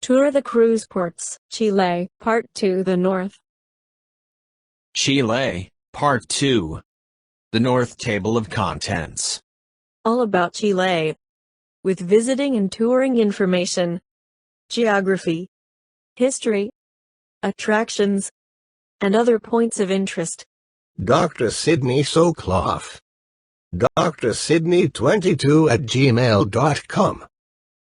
Tour the cruise ports, Chile, Part 2 The North. Chile, Part 2. The North Table of Contents. All about Chile. With visiting and touring information, geography, history, attractions, and other points of interest. Dr. Sydney Soclof. drsydney22@gmail.com.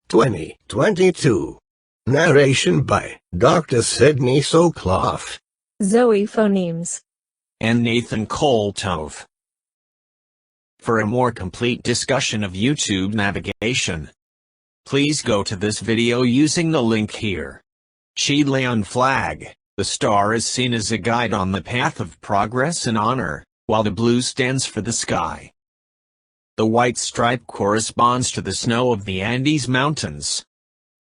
2022. Narration by Dr. Sydney Soclof, Zoe Phonemes, and Nathan Koltov. For a more complete discussion of YouTube navigation, please go to this video using the link here. Chilean flag. The star is seen as a guide on the path of progress and honor, while the blue stands for the sky. The white stripe corresponds to the snow of the Andes Mountains.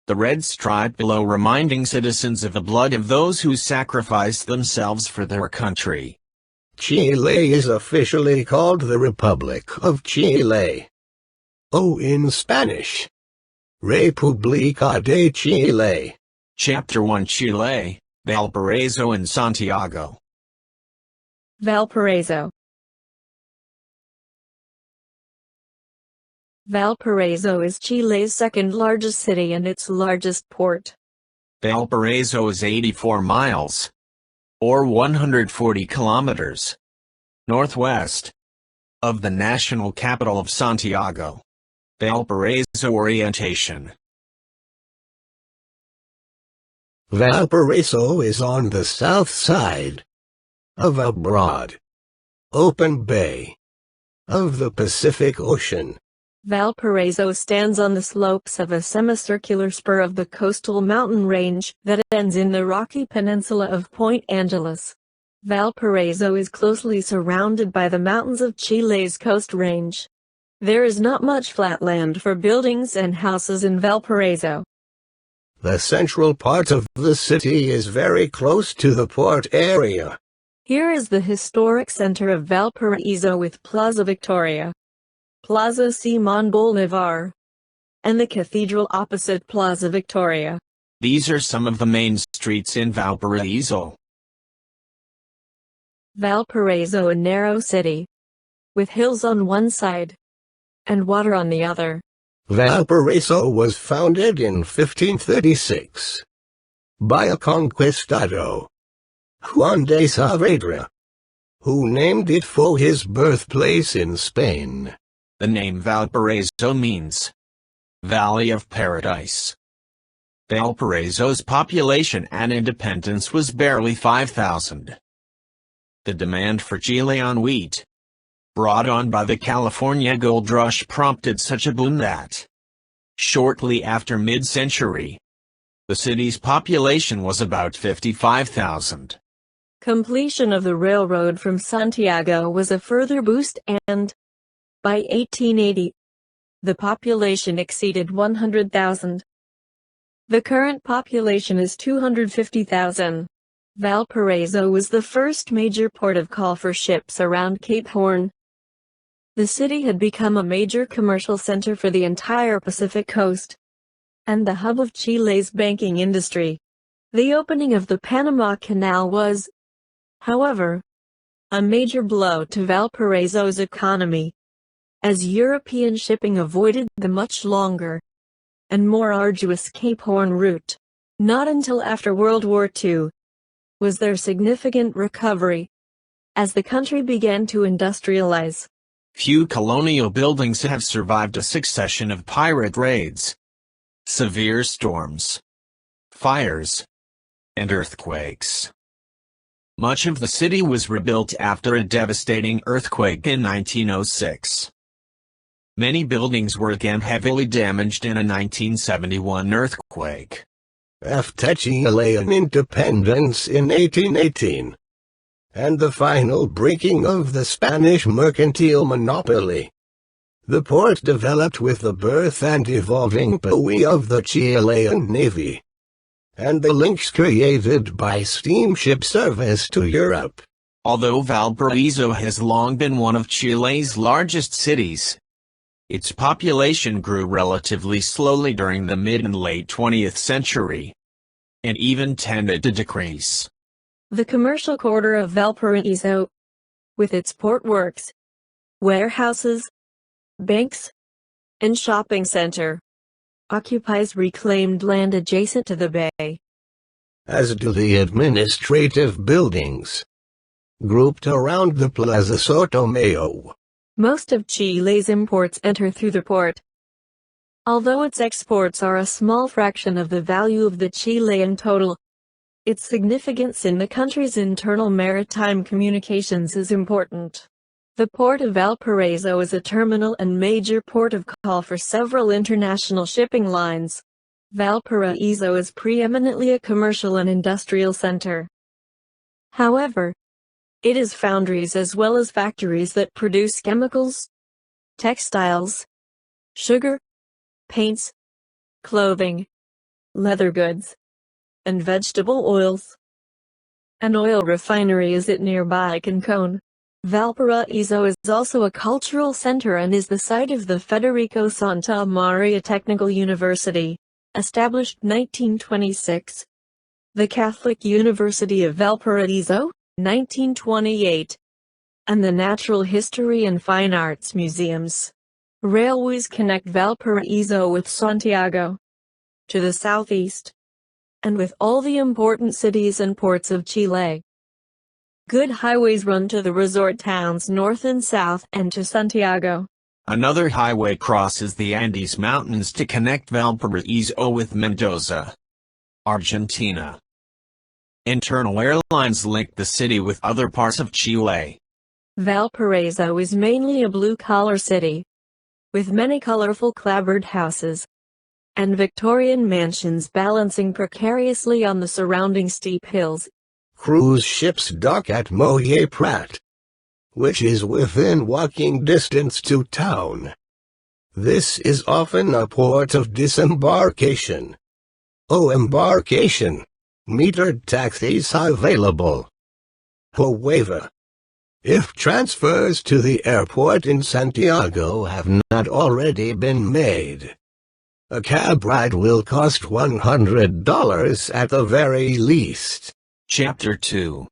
The red stripe below reminding citizens of the blood of those who sacrificed themselves for their country. Chile is officially called the Republic of Chile. In Spanish. República de Chile. Chapter 1 Chile, Valparaiso and Santiago. Valparaiso. Valparaiso is Chile's second largest city and its largest port. Valparaiso is 84 miles, or 140 kilometers, northwest of the national capital of Santiago. Valparaiso Orientation. Valparaiso is on the south side of a broad, open bay of the Pacific Ocean. Valparaiso stands on the slopes of a semicircular spur of the coastal mountain range that ends in the rocky peninsula of Point Angeles. Valparaiso is closely surrounded by the mountains of Chile's coast range. There is not much flat land for buildings and houses in Valparaiso. The central part of the city is very close to the port area. Here is the historic center of Valparaiso with Plaza Victoria, Plaza Simón Bolívar, and the cathedral opposite Plaza Victoria. These are some of the main streets in Valparaiso. Valparaiso, a narrow city, with hills on one side and water on the other. Valparaiso was founded in 1536 by a conquistador, Juan de Saavedra, who named it for his birthplace in Spain. The name Valparaiso means Valley of Paradise. Valparaiso's population at independence was barely 5,000. The demand for Chilean wheat, brought on by the California gold rush, prompted such a boom that, shortly after mid-century, the city's population was about 55,000. Completion of the railroad from Santiago was a further boost and, by 1880, the population exceeded 100,000. The current population is 250,000. Valparaiso was the first major port of call for ships around Cape Horn. The city had become a major commercial center for the entire Pacific coast, and the hub of Chile's banking industry. The opening of the Panama Canal was, however, a major blow to Valparaiso's economy, as European shipping avoided the much longer and more arduous Cape Horn route. Not until after World War II was there significant recovery, as the country began to industrialize. Few colonial buildings have survived a succession of pirate raids, severe storms, fires, and earthquakes. Much of the city was rebuilt after a devastating earthquake in 1906. Many buildings were again heavily damaged in a 1971 earthquake. After Chilean independence in 1818, and the final breaking of the Spanish mercantile monopoly, the port developed with the birth and evolving power of the Chilean Navy, and the links created by steamship service to Europe. Although Valparaiso has long been one of Chile's largest cities, Its population grew relatively slowly during the mid and late 20th century, and even tended to decrease. The commercial quarter of Valparaiso, with its port works, warehouses, banks, and shopping center, occupies reclaimed land adjacent to the bay. As do the administrative buildings, grouped around the Plaza Sotomayor. Most of Chile's imports enter through the port. Although its exports are a small fraction of the value of the Chilean total, its significance in the country's internal maritime communications is important. The Port of Valparaiso is a terminal and major port of call for several international shipping lines. Valparaiso is preeminently a commercial and industrial center. However, it is foundries as well as factories that produce chemicals, textiles, sugar, paints, clothing, leather goods, and vegetable oils. An oil refinery is at nearby Cancun. Valparaiso is also a cultural center and is the site of the Federico Santa Maria Technical University, established 1926. The Catholic University of Valparaiso, 1928, and the Natural History and Fine Arts Museums. Railways connect Valparaiso with Santiago, to the southeast, and with all the important cities and ports of Chile. Good highways run to the resort towns north and south and to Santiago. Another highway crosses the Andes Mountains to connect Valparaiso with Mendoza, Argentina. Internal airlines link the city with other parts of Chile. Valparaiso is mainly a blue-collar city, with many colorful clapboard houses and Victorian mansions balancing precariously on the surrounding steep hills. Cruise ships dock at Molle Prat, which is within walking distance to town. This is often a port of disembarkation. Embarkation. Metered taxis available. However, if transfers to the airport in Santiago have not already been made, a cab ride will cost $100 at the very least. Chapter 2.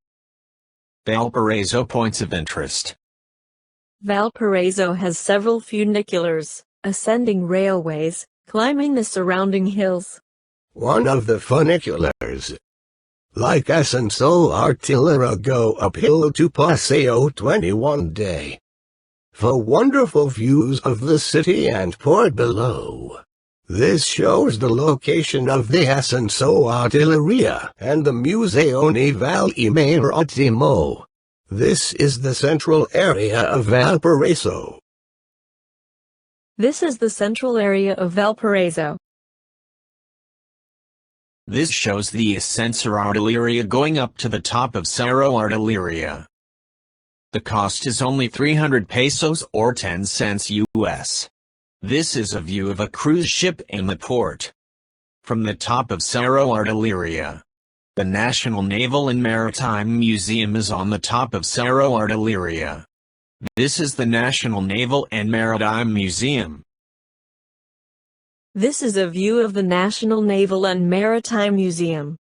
Valparaiso Points of Interest. Valparaiso has several funiculars, ascending railways, climbing the surrounding hills. One of the funiculars, like Ascenso Artillera, go uphill to Paseo 21 Day, for wonderful views of the city and port below. This shows the location of the Ascenso Artilleria and the Museo Naval y Marítimo. This is the central area of Valparaiso. This is the central area of Valparaiso. This shows the Ascenso Artilleria going up to the top of Cerro Artilleria. The cost is only 300 pesos or 10 cents US. This is a view of a cruise ship in the port. From the top of Cerro Artilleria, the National Naval and Maritime Museum is on the top of Cerro Artilleria. This is the National Naval and Maritime Museum. This is a view of the National Naval and Maritime Museum.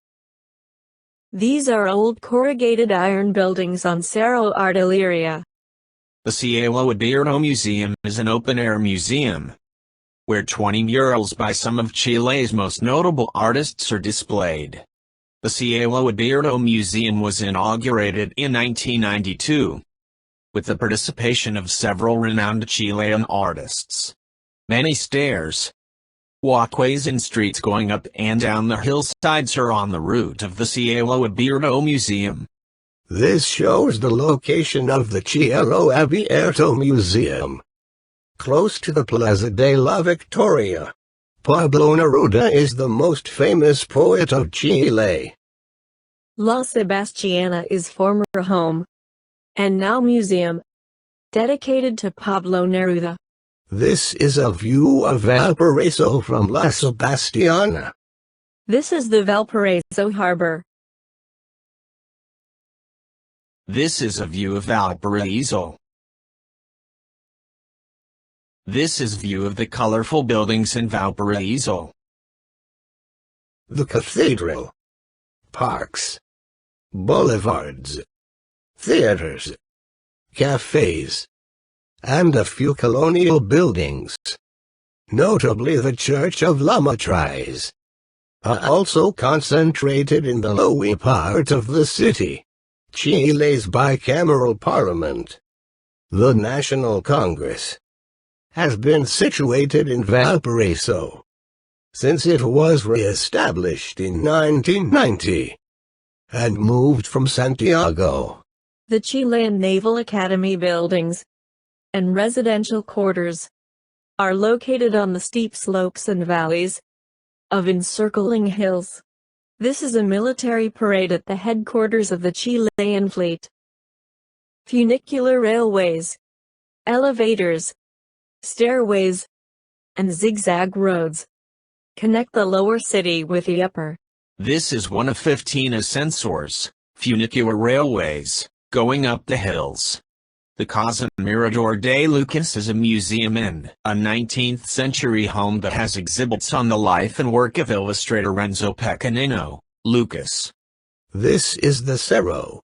These are old corrugated iron buildings on Cerro Artilleria. The Cielo Abierto Museum is an open-air museum, where 20 murals by some of Chile's most notable artists are displayed. The Cielo Abierto Museum was inaugurated in 1992, with the participation of several renowned Chilean artists. Many stairs, walkways and streets going up and down the hillsides are on the route of the Cielo Abierto Museum. This shows the location of the Cielo Abierto Museum, close to the Plaza de la Victoria. Pablo Neruda is the most famous poet of Chile. La Sebastiana is former home, and now museum, dedicated to Pablo Neruda. This is a view of Valparaiso from La Sebastiana. This is the Valparaiso Harbor. This is a view of Valparaiso. This is view of the colorful buildings in Valparaiso. The cathedral, parks, boulevards, theaters, cafes, and a few colonial buildings, notably the Church of La Matriz, are also concentrated in the lower part of the city. Chile's bicameral parliament, the National Congress, has been situated in Valparaiso since it was re-established in 1990 and moved from Santiago. The Chilean Naval Academy buildings and residential quarters are located on the steep slopes and valleys of encircling hills. This is a military parade at the headquarters of the Chilean fleet. Funicular railways, elevators, stairways, and zigzag roads connect the lower city with the upper. This is one of 15 ascensors, funicular railways, going up the hills. The Casa Mirador de Lucas is a museum in a 19th-century home that has exhibits on the life and work of illustrator Renzo Pequenino, Lucas. This is the Cerro,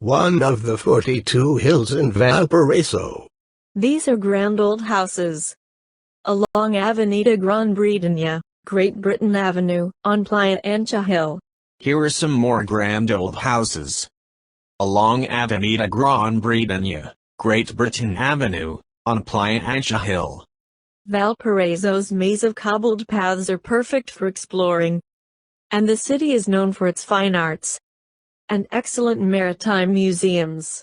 one of the 42 hills in Valparaiso. These are grand old houses along Avenida Gran Bretanya, Great Britain Avenue, on Playa Ancha Hill. Here are some more grand old houses. Along Avenida Gran Bretanya, Great Britain Avenue, on Playa Ancha Hill. Valparaiso's maze of cobbled paths are perfect for exploring, and the city is known for its fine arts and excellent maritime museums.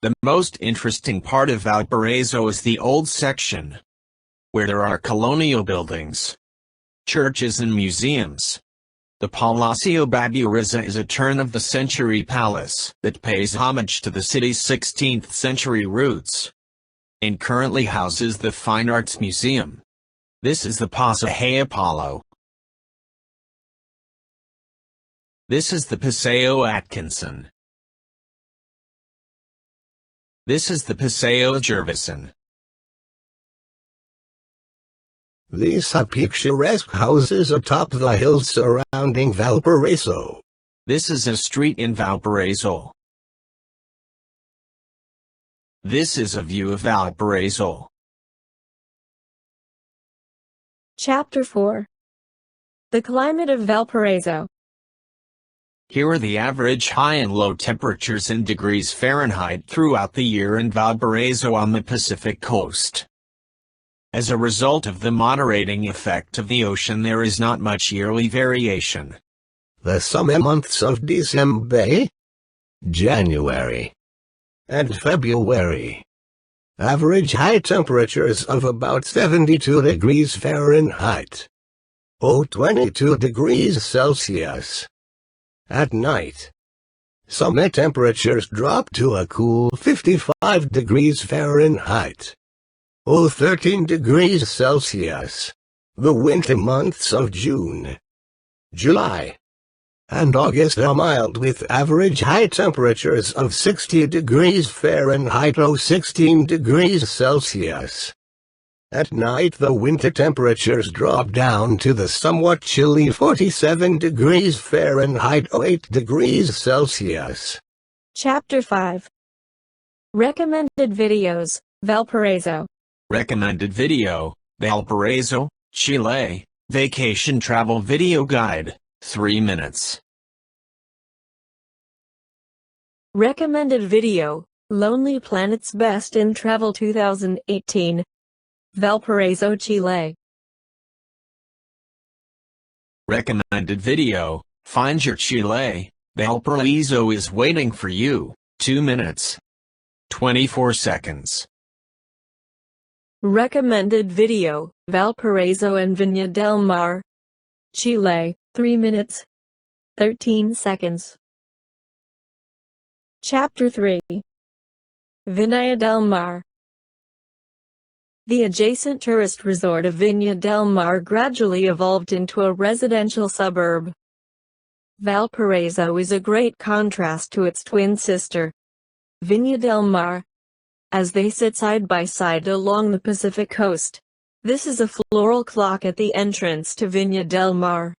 The most interesting part of Valparaiso is the old section, where there are colonial buildings, churches and museums. The Palacio Baburizza is a turn-of-the-century palace that pays homage to the city's 16th-century roots, and currently houses the Fine Arts Museum. This is the Paseo Apollo. This is the Paseo Atkinson. This is the Paseo Jervison. These are picturesque houses atop the hills surrounding Valparaiso. This is a street in Valparaiso. This is a view of Valparaiso. Chapter 4. The climate of Valparaiso. Here are the average high and low temperatures in degrees Fahrenheit throughout the year in Valparaiso on the Pacific coast. As a result of the moderating effect of the ocean, there is not much yearly variation. The summer months of December, January, and February average high temperatures of about 72 degrees Fahrenheit, or 22 degrees Celsius. At night, summer temperatures drop to a cool 55 degrees Fahrenheit, or 13 degrees Celsius. The winter months of June, July, and August are mild with average high temperatures of 60 degrees Fahrenheit or 16 degrees Celsius. At night the winter temperatures drop down to the somewhat chilly 47 degrees Fahrenheit or 8 degrees Celsius. Chapter 5. Recommended videos, Valparaiso. Recommended video, Valparaiso, Chile, Vacation Travel Video Guide, 3 minutes. Recommended video, Lonely Planet's Best in Travel 2018. Valparaiso, Chile. Recommended video, Find Your Chile, Valparaiso is waiting for you, 2 minutes. 24 seconds. Recommended video, Valparaiso and Viña del Mar, Chile, 3 minutes, 13 seconds. Chapter 3. Viña del Mar. The adjacent tourist resort of Viña del Mar gradually evolved into a residential suburb. Valparaiso is a great contrast to its twin sister, Viña del Mar, as they sit side by side along the Pacific coast. This is a floral clock at the entrance to Viña del Mar.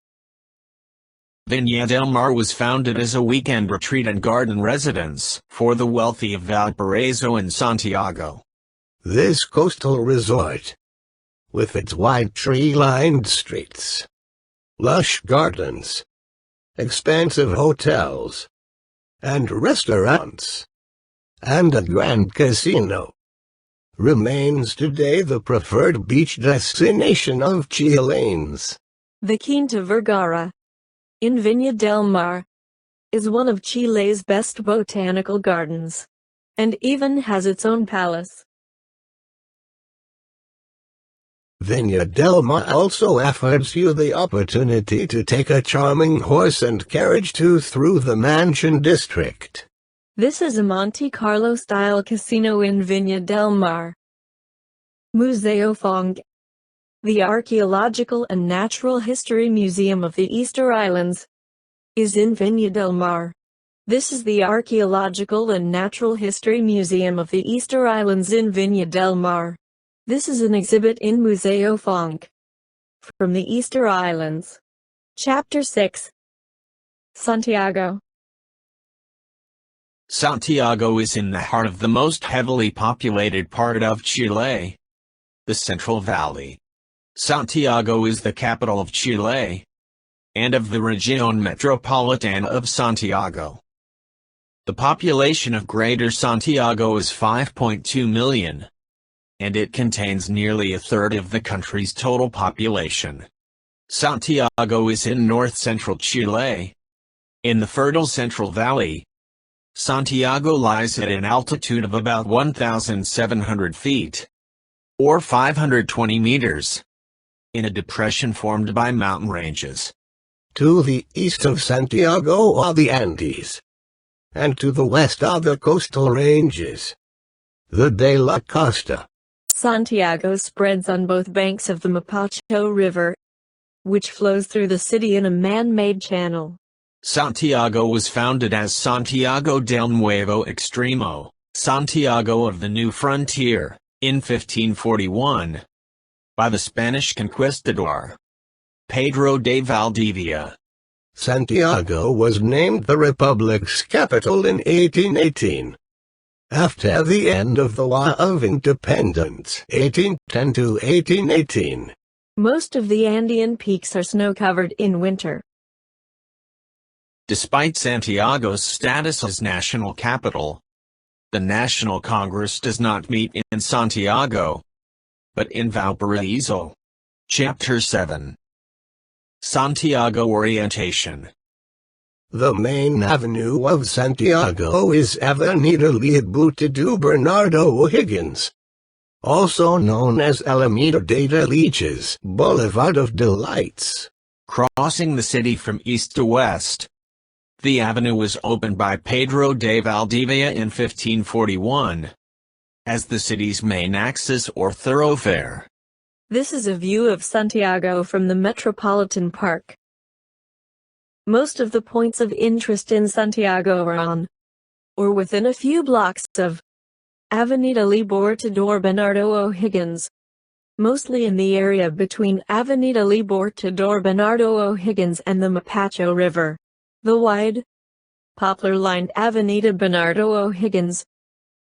Viña del Mar was founded as a weekend retreat and garden residence for the wealthy of Valparaiso and Santiago. This coastal resort, with its wide tree-lined streets, lush gardens, expansive hotels, and restaurants, and a grand casino, remains today the preferred beach destination of Chileans. The Quinta Vergara, in Viña del Mar, is one of Chile's best botanical gardens, and even has its own palace. Viña del Mar also affords you the opportunity to take a charming horse and carriage tour through the Mansion District. This is a Monte Carlo-style casino in Viña del Mar. Museo Fong, the Archaeological and Natural History Museum of the Easter Islands, is in Viña del Mar. This is the Archaeological and Natural History Museum of the Easter Islands in Viña del Mar. This is an exhibit in Museo Fong. From the Easter Islands. Chapter 6. Santiago. Santiago is in the heart of the most heavily populated part of Chile, the Central Valley. Santiago is the capital of Chile, and of the Región Metropolitana of Santiago. The population of Greater Santiago is 5.2 million, and it contains nearly a third of the country's total population. Santiago is in north-central Chile, in the fertile Central Valley. Santiago lies at an altitude of about 1,700 feet, or 520 meters, in a depression formed by mountain ranges. To the east of Santiago are the Andes, and to the west are the coastal ranges, the de la Costa. Santiago spreads on both banks of the Mapocho River, which flows through the city in a man-made channel. Santiago was founded as Santiago del Nuevo Extremo, Santiago of the New Frontier, in 1541, by the Spanish conquistador Pedro de Valdivia. Santiago was named the Republic's capital in 1818. After the end of the War of Independence, 1810 to 1818. Most of the Andean peaks are snow-covered in winter. Despite Santiago's status as national capital, the National Congress does not meet in Santiago, but in Valparaiso. Chapter 7. Santiago Orientation. The main avenue of Santiago is Avenida Leopold Bernardo O'Higgins, also known as Alameda de Delicias, Boulevard of Delights. Crossing the city from east to west, the avenue was opened by Pedro de Valdivia in 1541, as the city's main axis or thoroughfare. This is a view of Santiago from the Metropolitan Park. Most of the points of interest in Santiago are on, or within a few blocks of, Avenida Libertador Bernardo O'Higgins, mostly in the area between Avenida Libertador Bernardo O'Higgins and the Mapocho River. The wide, poplar-lined Avenida Bernardo O'Higgins,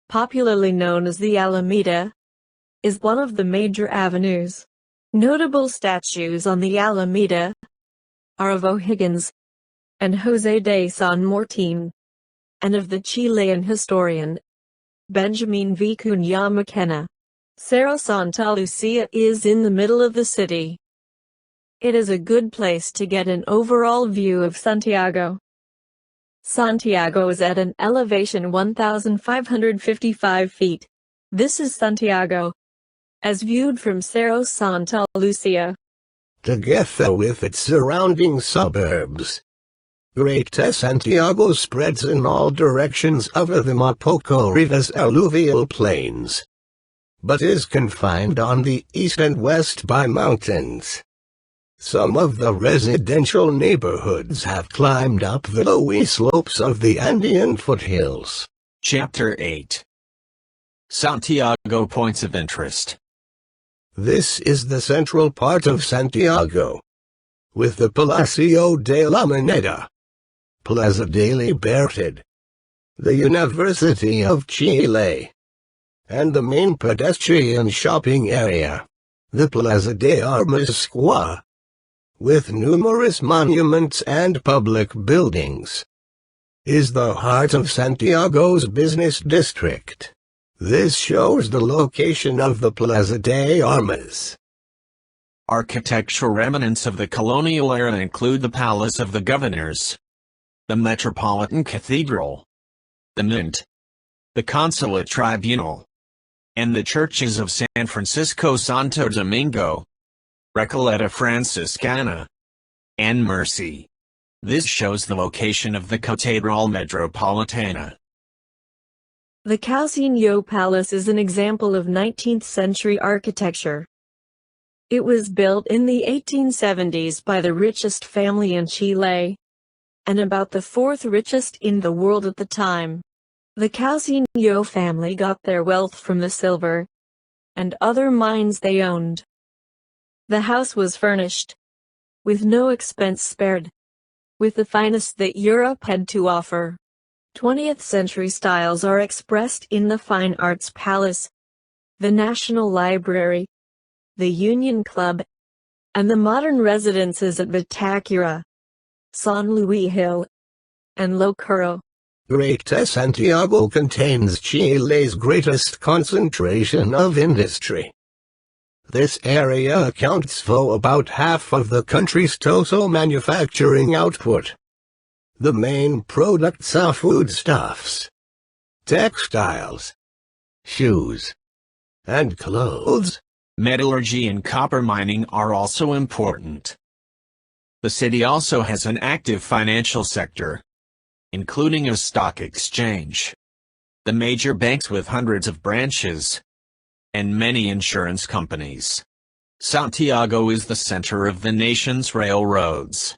popularly known as the Alameda, is one of the major avenues. Notable statues on the Alameda are of O'Higgins and José de San Martín, and of the Chilean historian Benjamin Vicuña Mackenna. Cerro Santa Lucia is in the middle of the city. It is a good place to get an overall view of Santiago. Santiago is at an elevation 1,555 feet. This is Santiago, as viewed from Cerro Santa Lucia. Together with its surrounding suburbs, Greater Santiago spreads in all directions over the Mapocho River's alluvial plains, but is confined on the east and west by mountains. Some of the residential neighborhoods have climbed up the lowy slopes of the Andean foothills. Chapter 8. Santiago points of interest. This is the central part of Santiago, with the Palacio de la Moneda, Plaza de Libertad, the University of Chile, and the main pedestrian shopping area, the Plaza de Armas Square, with numerous monuments and public buildings. Is the heart of Santiago's business district. This shows the location of the Plaza de Armas. Architectural remnants of the colonial era include the Palace of the Governors, the Metropolitan Cathedral, the Mint, the Consulate Tribunal, and the churches of San Francisco Santo Domingo, Recoleta Franciscana, and Mercy. This shows the location of the Catedral Metropolitana. The Calcinio Palace is an example of 19th-century architecture. It was built in the 1870s by the richest family in Chile, and about the fourth richest in the world at the time. The Calcinio family got their wealth from the silver and other mines they owned. The house was furnished, with no expense spared, with the finest that Europe had to offer. 20th-century styles are expressed in the Fine Arts Palace, the National Library, the Union Club, and the modern residences at Vitacura, San Luis Hill, and Locuro. Greater Santiago contains Chile's greatest concentration of industry. This area accounts for about half of the country's total manufacturing output. The main products are foodstuffs, textiles, shoes, and clothes. Metallurgy and copper mining are also important. The city also has an active financial sector, including a stock exchange, the major banks with hundreds of branches, and many insurance companies. Santiago is the center of the nation's railroads.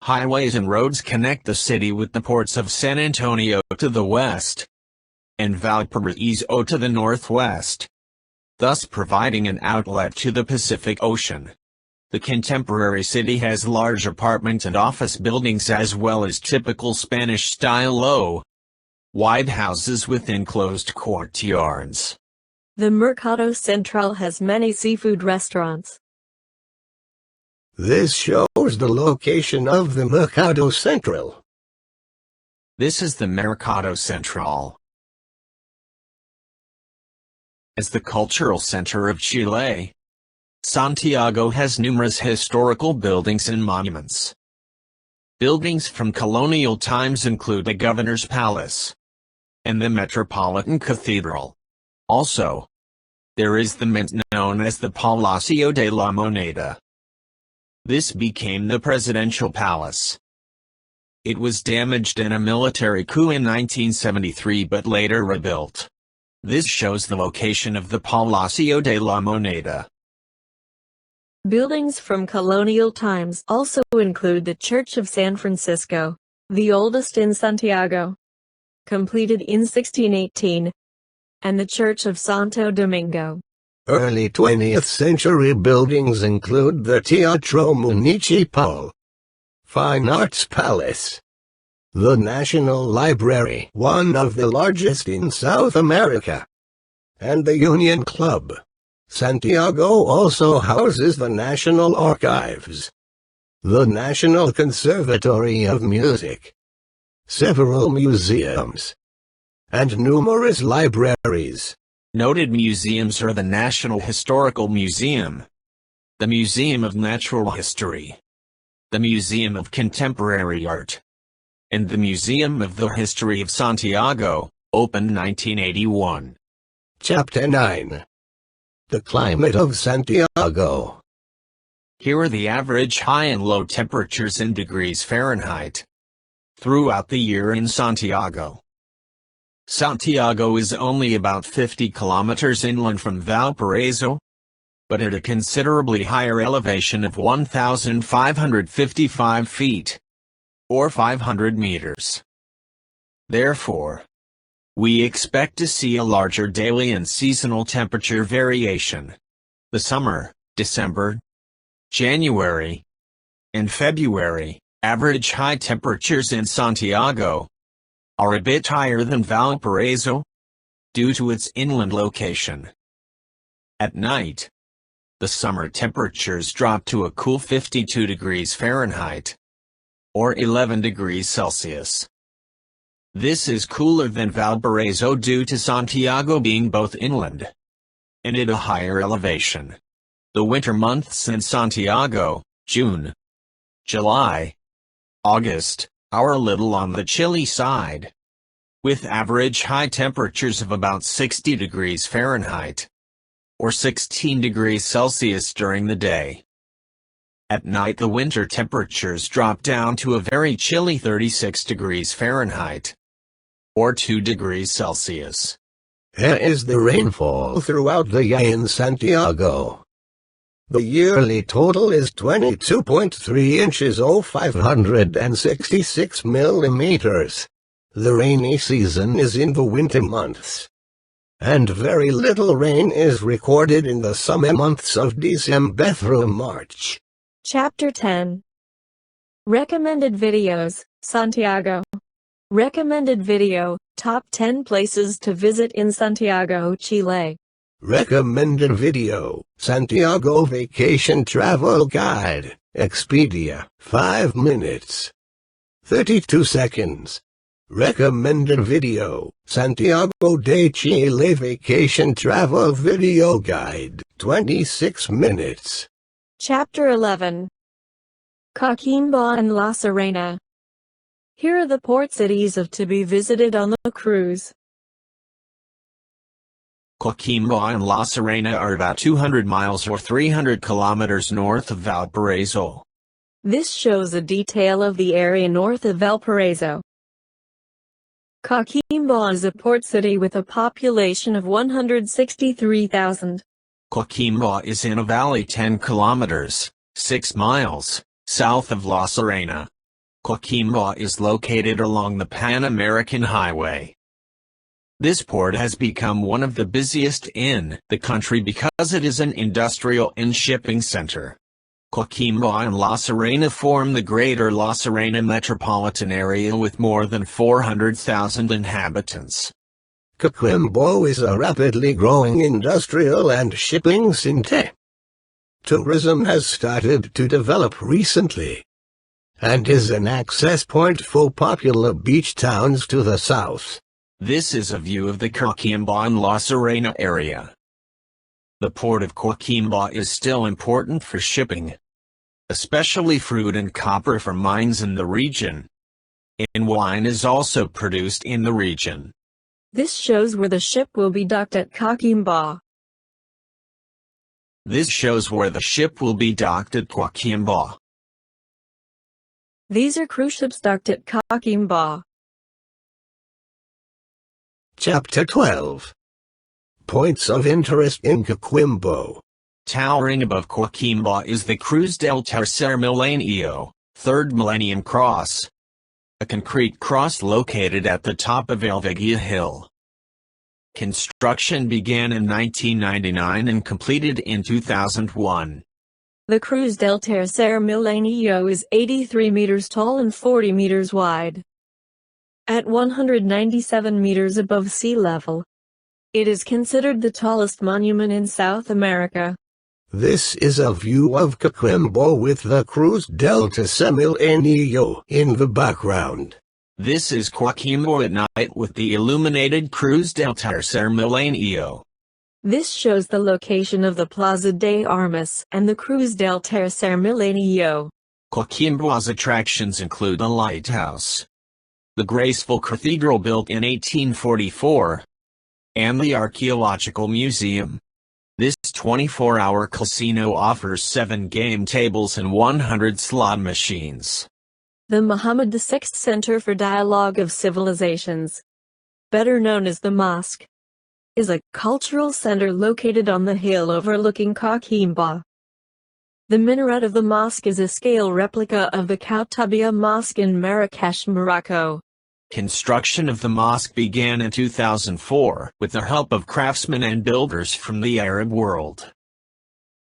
Highways and roads connect the city with the ports of San Antonio to the west, and Valparaiso to the northwest, thus providing an outlet to the Pacific Ocean. The contemporary city has large apartment and office buildings as well as typical Spanish-style low-wide houses with enclosed courtyards. The Mercado Central has many seafood restaurants. This shows the location of the Mercado Central. This is the Mercado Central. As the cultural center of Chile, Santiago has numerous historical buildings and monuments. Buildings from colonial times include the Governor's Palace and the Metropolitan Cathedral. Also, there is the mint known as the Palacio de la Moneda. This became the presidential palace. It was damaged in a military coup in 1973 but later rebuilt. This shows the location of the Palacio de la Moneda. Buildings from colonial times also include the Church of San Francisco, the oldest in Santiago, completed in 1618, and the Church of Santo Domingo. Early 20th century buildings include the Teatro Municipal, Fine Arts Palace, the National Library, one of the largest in South America, and the Union Club. Santiago also houses the National Archives, the National Conservatory of Music, several museums, and numerous libraries. Noted museums are the National Historical Museum, the Museum of Natural History, the Museum of Contemporary Art, and the Museum of the History of Santiago, opened 1981. Chapter 9. The climate of Santiago. Here are the average high and low temperatures in degrees Fahrenheit throughout the year in Santiago. Santiago is only about 50 kilometers inland from Valparaiso, but at a considerably higher elevation of 1,555 feet, or 500 meters. Therefore, We expect to see a larger daily and seasonal temperature variation. The summer, December, January, and February, average high temperatures in Santiago are a bit higher than Valparaiso due to its inland location. At night, the summer temperatures drop to a cool 52 degrees Fahrenheit, or 11 degrees Celsius. This is cooler than Valparaiso due to Santiago being both inland and at a higher elevation. The winter months in Santiago, June, July, August, are a little on the chilly side, with average high temperatures of about 60 degrees Fahrenheit, or 16 degrees Celsius during the day. At night the winter temperatures drop down to a very chilly 36 degrees Fahrenheit, or 2 degrees Celsius. Here is the rainfall throughout the year in Santiago. The yearly total is 22.3 inches or 566 millimeters. The rainy season is in the winter months, and very little rain is recorded in the summer months of December through March. Chapter 10. Recommended videos, Santiago. Recommended video, Top 10 places to visit in Santiago, Chile. Recommended video, Santiago Vacation Travel Guide, Expedia, 5 minutes, 32 seconds. Recommended video, Santiago de Chile Vacation Travel Video Guide, 26 minutes. Chapter 11. Coquimbo and La Serena. Here are the port cities to be visited on the cruise. Coquimbo and La Serena are about 200 miles or 300 kilometers north of Valparaiso. This shows a detail of the area north of Valparaiso. Coquimbo is a port city with a population of 163,000. Coquimbo is in a valley 10 kilometers, 6 miles, south of La Serena. Coquimbo is located along the Pan-American Highway. This port has become one of the busiest in the country because it is an industrial and shipping center. Coquimbo and La Serena form the Greater La Serena metropolitan area with more than 400,000 inhabitants. Coquimbo is a rapidly growing industrial and shipping center. Tourism has started to develop recently, and is an access point for popular beach towns to the south. This is a view of the Coquimbo and La Serena area. The port of Coquimbo is still important for shipping, especially fruit and copper from mines in the region, and wine is also produced in the region. This shows where the ship will be docked at Coquimbo. This shows where the ship will be docked at Coquimbo. These are cruise ships docked at Coquimbo. Chapter 12. Points of interest in Coquimbo. Towering above Coquimbo is the Cruz del Tercer Milenio, Third Millennium Cross, a concrete cross located at the top of Elqui Hill. Construction began in 1999 and completed in 2001. The Cruz del Tercer Milenio is 83 meters tall and 40 meters wide. At 197 meters above sea level, it is considered the tallest monument in South America. This is a view of Coquimbo with the Cruz del Tercer Milenio in the background. This is Coquimbo at night with the illuminated Cruz del Tercer Milenio. This shows the location of the Plaza de Armas and the Cruz del Tercer Milenio. Coquimbo's attractions include the lighthouse, the graceful cathedral built in 1844, and the archaeological museum. This 24-hour casino offers 7 game tables and 100 slot machines. The Muhammad VI Center for Dialogue of Civilizations, better known as the Mosque, is a cultural center located on the hill overlooking Coquimbo. The minaret of the mosque is a scale replica of the Koutabia Mosque in Marrakesh, Morocco. Construction of the mosque began in 2004 with the help of craftsmen and builders from the Arab world.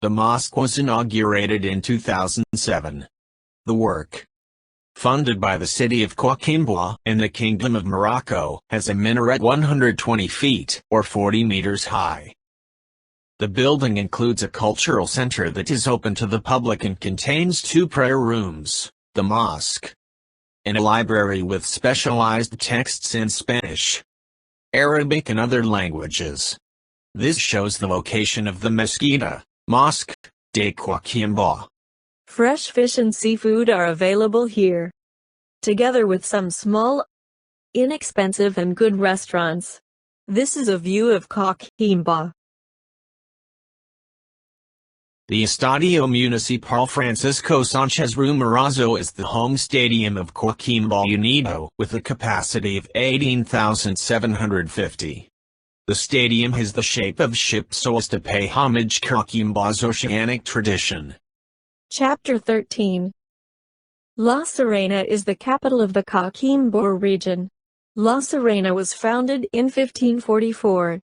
The mosque was inaugurated in 2007. The work, funded by the city of Coquimbo and the Kingdom of Morocco, has a minaret 120 feet or 40 meters high. The building includes a cultural center that is open to the public and contains 2 prayer rooms, the mosque, and a library with specialized texts in Spanish, Arabic and other languages. This shows the location of the Mezquita, Mosque de Coquimbo. Fresh fish and seafood are available here, together with some small, inexpensive and good restaurants. This is a view of Coquimbo. The Estadio Municipal Francisco Sanchez Rumarazo is the home stadium of Coquimbo Unido, with a capacity of 18,750. The stadium has the shape of ship so as to pay homage to Coquimbo's oceanic tradition. Chapter 13. La Serena is the capital of the Coquimbo region. La Serena was founded in 1544.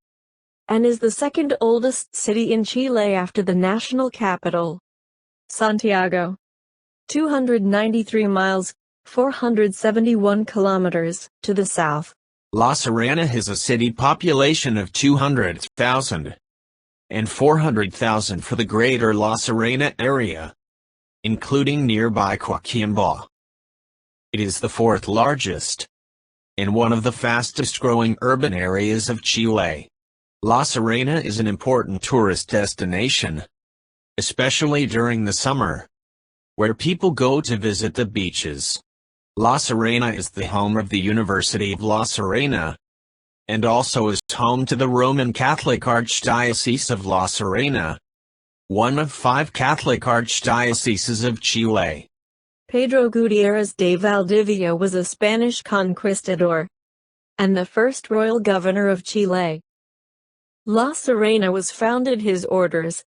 And is the second oldest city in Chile after the national capital, Santiago. 293 miles, 471 kilometers, to the south. La Serena has a city population of 200,000 and 400,000 for the greater La Serena area, including nearby Coquimbo. It is the 4th largest and one of the fastest growing urban areas of Chile. La Serena is an important tourist destination, especially during the summer, where people go to visit the beaches. La Serena is the home of the University of La Serena, and also is home to the Roman Catholic Archdiocese of La Serena, one of 5 Catholic archdioceses of Chile. Pedro Gutiérrez de Valdivia was a Spanish conquistador and the first royal governor of Chile. La Serena was founded his orders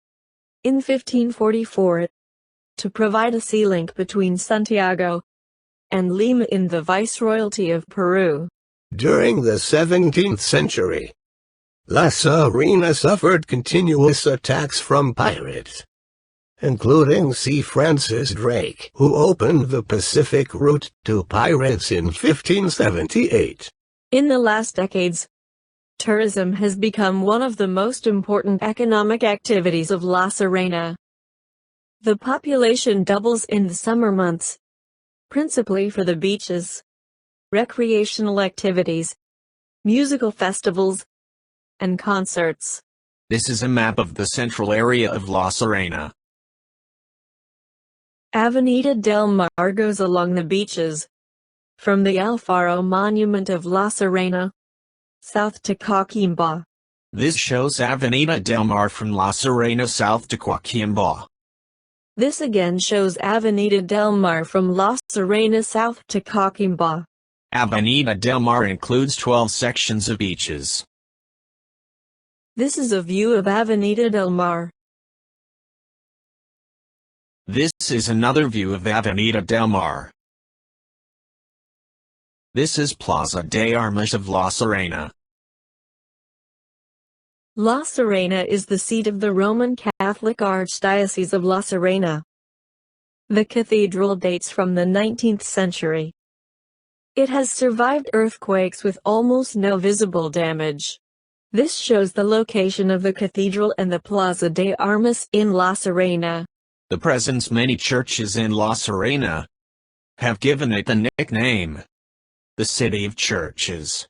in 1544 to provide a sea link between Santiago and Lima in the Viceroyalty of Peru. During the 17th century, La Serena suffered continuous attacks from pirates, including C. Francis Drake, who opened the Pacific route to pirates in 1578. In the last decades, tourism has become one of the most important economic activities of La Serena. The population doubles in the summer months, principally for the beaches, recreational activities, musical festivals, and concerts. This is a map of the central area of La Serena. Avenida del Mar goes along the beaches, from the El Faro Monument of La Serena, south to Coquimbo. This shows Avenida del Mar from La Serena south to Coquimbo. This again shows Avenida del Mar from La Serena south to Coquimbo. Avenida del Mar includes 12 sections of beaches. This is a view of Avenida del Mar. This is another view of Avenida del Mar. This is Plaza de Armas of La Serena. La Serena is the seat of the Roman Catholic Archdiocese of La Serena. The cathedral dates from the 19th century. It has survived earthquakes with almost no visible damage. This shows the location of the cathedral and the Plaza de Armas in La Serena. The present many churches in La Serena have given it the nickname, the City of Churches.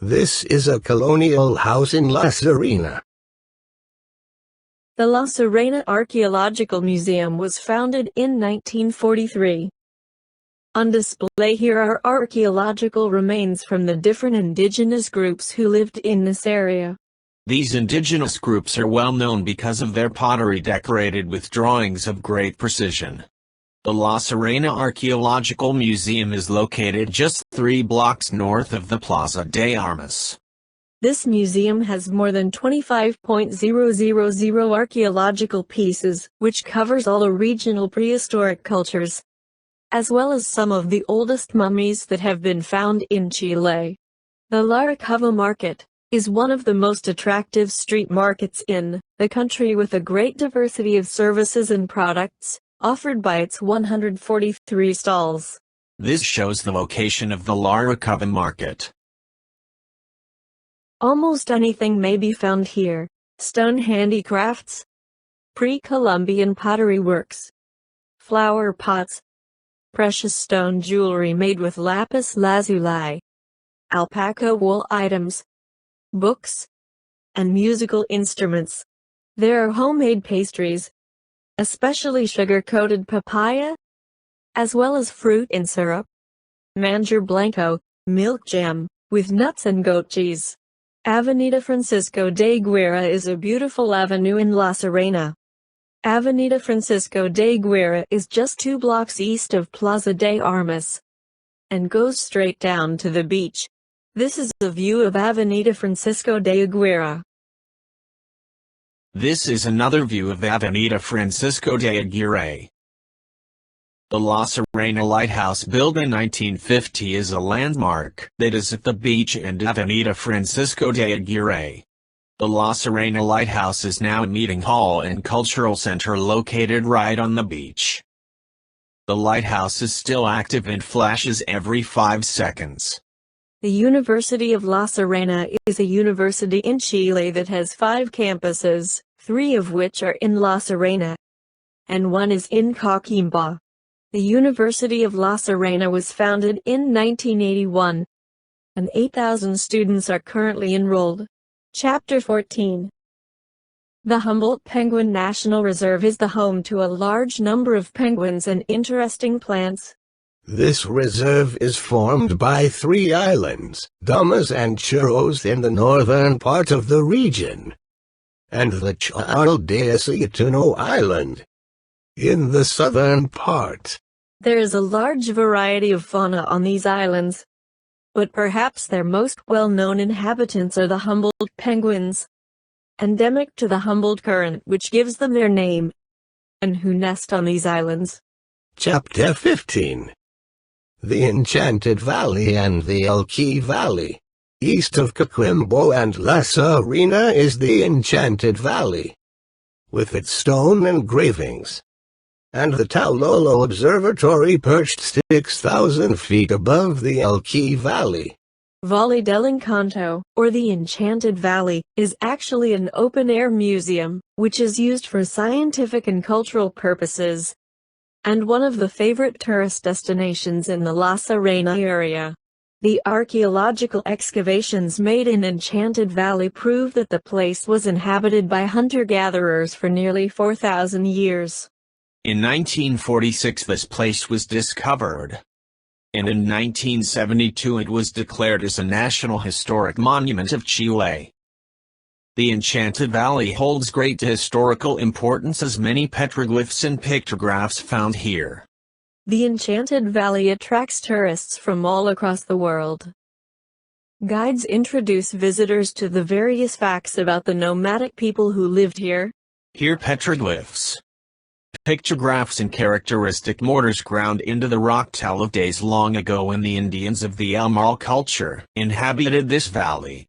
This is a colonial house in La Serena. The La Serena Archaeological Museum was founded in 1943. On display here are archaeological remains from the different indigenous groups who lived in this area. These indigenous groups are well known because of their pottery decorated with drawings of great precision. The La Serena Archaeological Museum is located just 3 blocks north of the Plaza de Armas. This museum has more than 25,000 archaeological pieces, which covers all the regional prehistoric cultures, as well as some of the oldest mummies that have been found in Chile. The Laracava Market is one of the most attractive street markets in the country, with a great diversity of services and products offered by its 143 stalls. This shows the location of the Laracava Market. Almost anything may be found here: stone handicrafts, pre-Columbian pottery works, flower pots, precious stone jewelry made with lapis lazuli, alpaca wool items, books, and musical instruments. There are homemade pastries, especially sugar-coated papaya, as well as fruit in syrup, manjar blanco, milk jam, with nuts and goat cheese. Avenida Francisco de Guerra is a beautiful avenue in La Serena. Avenida Francisco de Guerra is just 2 blocks east of Plaza de Armas and goes straight down to the beach. This is a view of Avenida Francisco de Guerra. This is another view of Avenida Francisco de Aguirre. The La Serena Lighthouse, built in 1950, is a landmark that is at the beach and Avenida Francisco de Aguirre. The La Serena Lighthouse is now a meeting hall and cultural center located right on the beach. The lighthouse is still active and flashes every 5 seconds. The University of La Serena is a university in Chile that has 5 campuses, 3 of which are in La Serena, and 1 is in Coquimbo. The University of La Serena was founded in 1981, and 8,000 students are currently enrolled. Chapter 14. The Humboldt Penguin National Reserve is the home to a large number of penguins and interesting plants. This reserve is formed by 3 islands, Damas and Churros in the northern part of the region, and the Charles de Aceituno Island in the southern part. There is a large variety of fauna on these islands, but perhaps their most well-known inhabitants are the Humboldt penguins, endemic to the Humboldt Current, which gives them their name, and who nest on these islands. Chapter 15. The Enchanted Valley and the Elqui Valley. East of Coquimbo and La Serena is the Enchanted Valley, with its stone engravings, and the Taulolo Observatory perched 6,000 feet above the Elqui Valley. Valle del Encanto, or the Enchanted Valley, is actually an open-air museum, which is used for scientific and cultural purposes, and one of the favorite tourist destinations in the La Serena area. The archaeological excavations made in Enchanted Valley prove that the place was inhabited by hunter-gatherers for nearly 4,000 years. In 1946 this place was discovered, and in 1972 it was declared as a National Historic Monument of Chile. The Enchanted Valley holds great historical importance, as many petroglyphs and pictographs found here. The Enchanted Valley attracts tourists from all across the world. Guides introduce visitors to the various facts about the nomadic people who lived here. Here petroglyphs, pictographs and characteristic mortars ground into the rock tell of days long ago when the Indians of the Aymara culture inhabited this valley.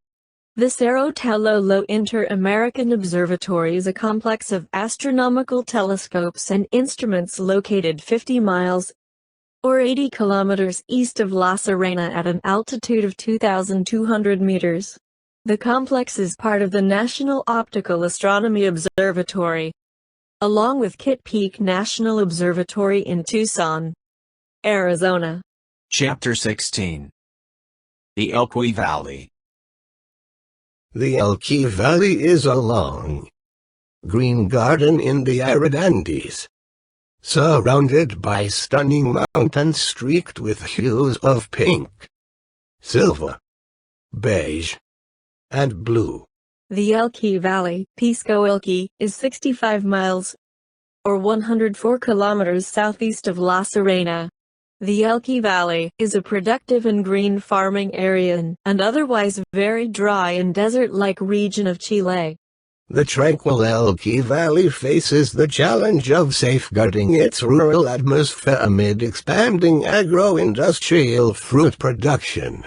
The Cerro Telolo Inter-American Observatory is a complex of astronomical telescopes and instruments located 50 miles, or 80 kilometers east of La Serena at an altitude of 2,200 meters. The complex is part of the National Optical Astronomy Observatory, along with Kitt Peak National Observatory in Tucson, Arizona. Chapter 16. The Elqui Valley. The Elqui Valley is a long, green garden in the arid Andes, surrounded by stunning mountains streaked with hues of pink, silver, beige, and blue. The Elqui Valley, Pisco Elqui, is 65 miles, or 104 kilometers southeast of La Serena. The Elqui Valley is a productive and green farming area in an otherwise very dry and desert-like region of Chile. The tranquil Elqui Valley faces the challenge of safeguarding its rural atmosphere amid expanding agro-industrial fruit production,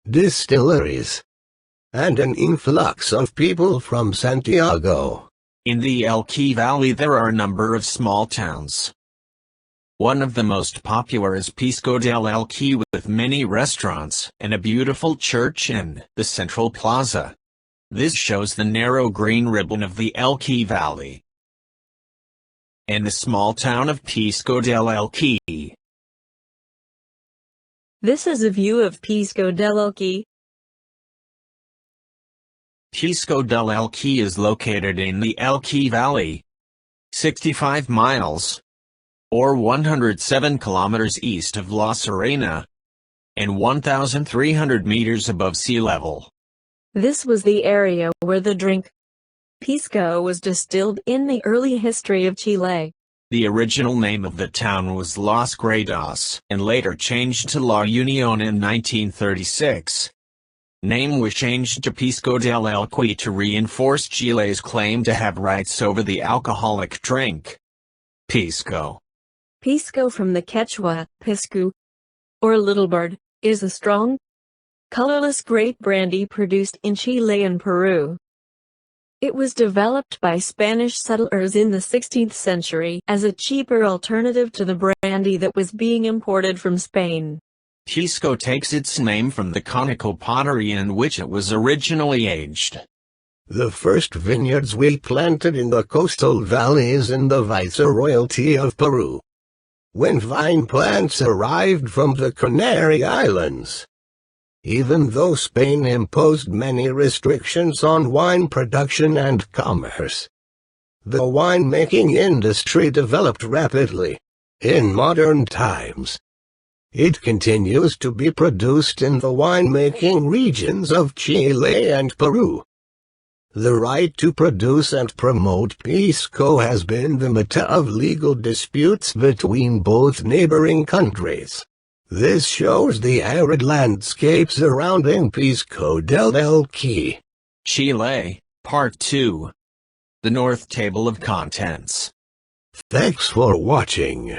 distilleries, and an influx of people from Santiago. In the Elqui Valley there are a number of small towns. One of the most popular is Pisco del Elqui, with many restaurants and a beautiful church in the central plaza. This shows the narrow green ribbon of the Elqui Valley and the small town of Pisco del Elqui. This is a view of Pisco del Elqui. Pisco del Elqui is located in the Elqui Valley, 65 miles, or 107 kilometers east of La Serena, and 1,300 meters above sea level. This was the area where the drink Pisco was distilled in the early history of Chile. The original name of the town was Los Grados, and later changed to La Union in 1936. Name was changed to Pisco del Elqui to reinforce Chile's claim to have rights over the alcoholic drink Pisco. Pisco from the Quechua, piscu, or little bird, is a strong, colorless grape brandy produced in Chile and Peru. It was developed by Spanish settlers in the 16th century as a cheaper alternative to the brandy that was being imported from Spain. Pisco takes its name from the conical pottery in which it was originally aged. The first vineyards we planted in the coastal valleys in the Viceroyalty of Peru, when vine plants arrived from the Canary Islands. Even though Spain imposed many restrictions on wine production and commerce, the winemaking industry developed rapidly. In modern times, it continues to be produced in the winemaking regions of Chile and Peru. The right to produce and promote Pisco has been the matter of legal disputes between both neighboring countries. This shows the arid landscape surrounding Pisco del Elqui. Chile, Part 2. The North Table of Contents. Thanks for watching.